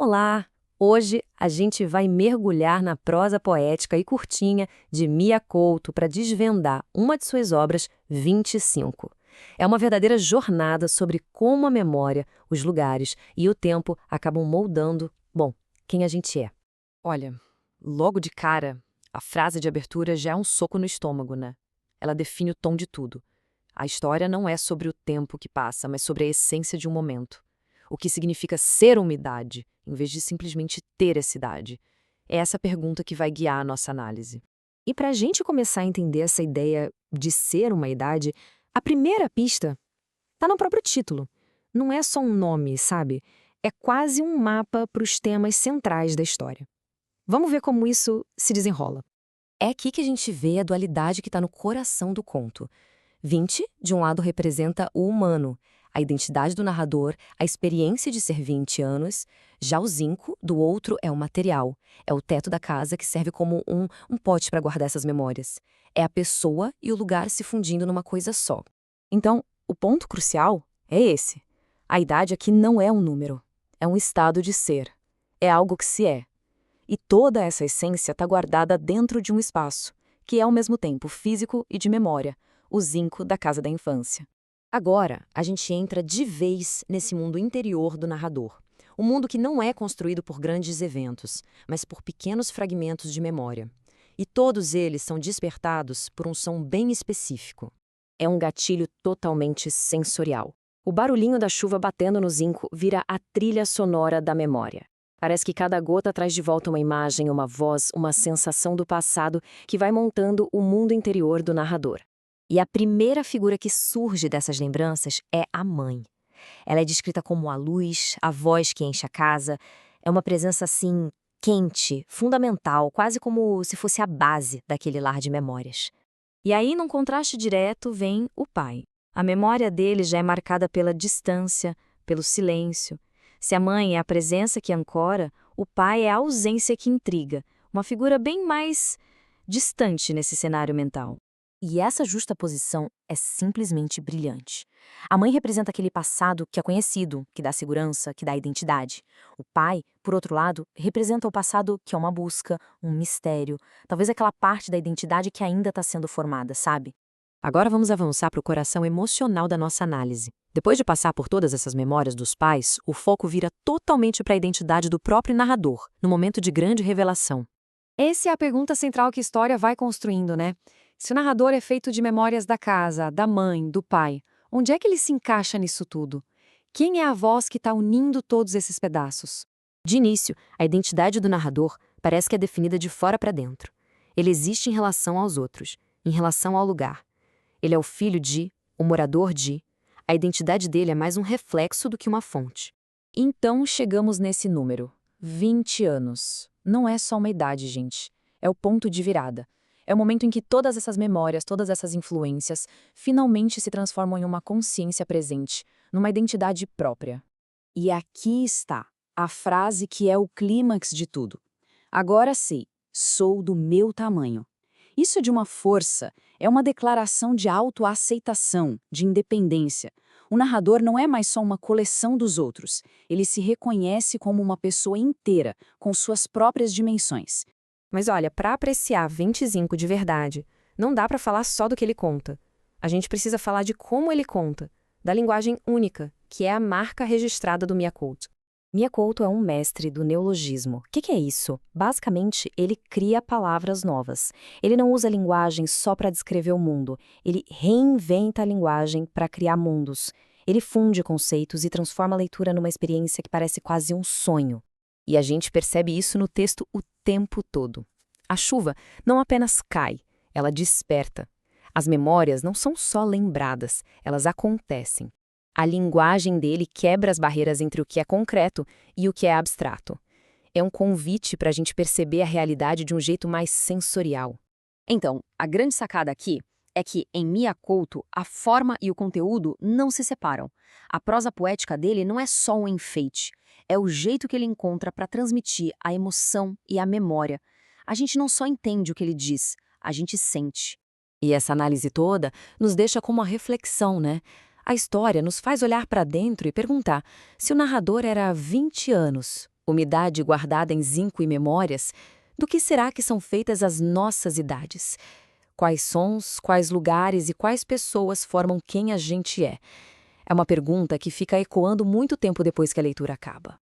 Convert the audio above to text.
Olá! Hoje a gente vai mergulhar na prosa poética e curtinha de Mia Couto para desvendar uma de suas obras, 25. É uma verdadeira jornada sobre como a memória, os lugares e o tempo acabam moldando, bom, quem a gente é. Olha, logo de cara, a frase de abertura já é um soco no estômago, né? Ela define o tom de tudo. A história não é sobre o tempo que passa, mas sobre a essência de um momento. O que significa ser uma idade, em vez de simplesmente ter essa idade? É essa pergunta que vai guiar a nossa análise. E para a gente começar a entender essa ideia de ser uma idade, a primeira pista está no próprio título. Não é só um nome, sabe? É quase um mapa para os temas centrais da história. Vamos ver como isso se desenrola. É aqui que a gente vê a dualidade que está no coração do conto. 20, de um lado, representa o humano, a identidade do narrador, a experiência de ser 20 anos. Já o 5, do outro, é o material, é o teto da casa que serve como um pote para guardar essas memórias. É a pessoa e o lugar se fundindo numa coisa só. Então, o ponto crucial é esse. A idade aqui não é um número, é um estado de ser. É algo que se é. E toda essa essência está guardada dentro de um espaço, que é ao mesmo tempo físico e de memória, o zinco da casa da infância. Agora, a gente entra de vez nesse mundo interior do narrador. Um mundo que não é construído por grandes eventos, mas por pequenos fragmentos de memória. E todos eles são despertados por um som bem específico. É um gatilho totalmente sensorial. O barulhinho da chuva batendo no zinco vira a trilha sonora da memória. Parece que cada gota traz de volta uma imagem, uma voz, uma sensação do passado que vai montando o mundo interior do narrador. E a primeira figura que surge dessas lembranças é a mãe. Ela é descrita como a luz, a voz que enche a casa. É uma presença, assim, quente, fundamental, quase como se fosse a base daquele lar de memórias. E aí, num contraste direto, vem o pai. A memória dele já é marcada pela distância, pelo silêncio. Se a mãe é a presença que ancora, o pai é a ausência que intriga, uma figura bem mais distante nesse cenário mental. E essa justaposição é simplesmente brilhante. A mãe representa aquele passado que é conhecido, que dá segurança, que dá identidade. O pai, por outro lado, representa o passado que é uma busca, um mistério, talvez aquela parte da identidade que ainda está sendo formada, sabe? Agora vamos avançar para o coração emocional da nossa análise. Depois de passar por todas essas memórias dos pais, o foco vira totalmente para a identidade do próprio narrador, no momento de grande revelação. Essa é a pergunta central que a história vai construindo, né? Se o narrador é feito de memórias da casa, da mãe, do pai, onde é que ele se encaixa nisso tudo? Quem é a voz que está unindo todos esses pedaços? De início, a identidade do narrador parece que é definida de fora para dentro. Ele existe em relação aos outros, em relação ao lugar. Ele é o filho de, o morador de. A identidade dele é mais um reflexo do que uma fonte. Então chegamos nesse número, 20 anos. Não é só uma idade, gente. É o ponto de virada. É o momento em que todas essas memórias, todas essas influências, finalmente se transformam em uma consciência presente, numa identidade própria. E aqui está a frase que é o clímax de tudo. Agora sei, sou do meu tamanho. Isso é de uma força, é uma declaração de autoaceitação, de independência. O narrador não é mais só uma coleção dos outros, ele se reconhece como uma pessoa inteira, com suas próprias dimensões. Mas olha, para apreciar 25 de verdade, não dá para falar só do que ele conta. A gente precisa falar de como ele conta, da linguagem única, que é a marca registrada do Mia Couto. Mia Couto é um mestre do neologismo. O que é isso? Basicamente, ele cria palavras novas. Ele não usa a linguagem só para descrever o mundo. Ele reinventa a linguagem para criar mundos. Ele funde conceitos e transforma a leitura numa experiência que parece quase um sonho. E a gente percebe isso no texto o tempo todo. A chuva não apenas cai, ela desperta. As memórias não são só lembradas, elas acontecem. A linguagem dele quebra as barreiras entre o que é concreto e o que é abstrato. É um convite para a gente perceber a realidade de um jeito mais sensorial. Então, a grande sacada aqui é que, em Mia Couto, a forma e o conteúdo não se separam. A prosa poética dele não é só um enfeite, é o jeito que ele encontra para transmitir a emoção e a memória. A gente não só entende o que ele diz, a gente sente. E essa análise toda nos deixa com uma reflexão, né? A história nos faz olhar para dentro e perguntar se o narrador era há 20 anos, Uma idade guardada em zinco e memórias? Do que será que são feitas as nossas idades? Quais sons, quais lugares e quais pessoas formam quem a gente é? É uma pergunta que fica ecoando muito tempo depois que a leitura acaba.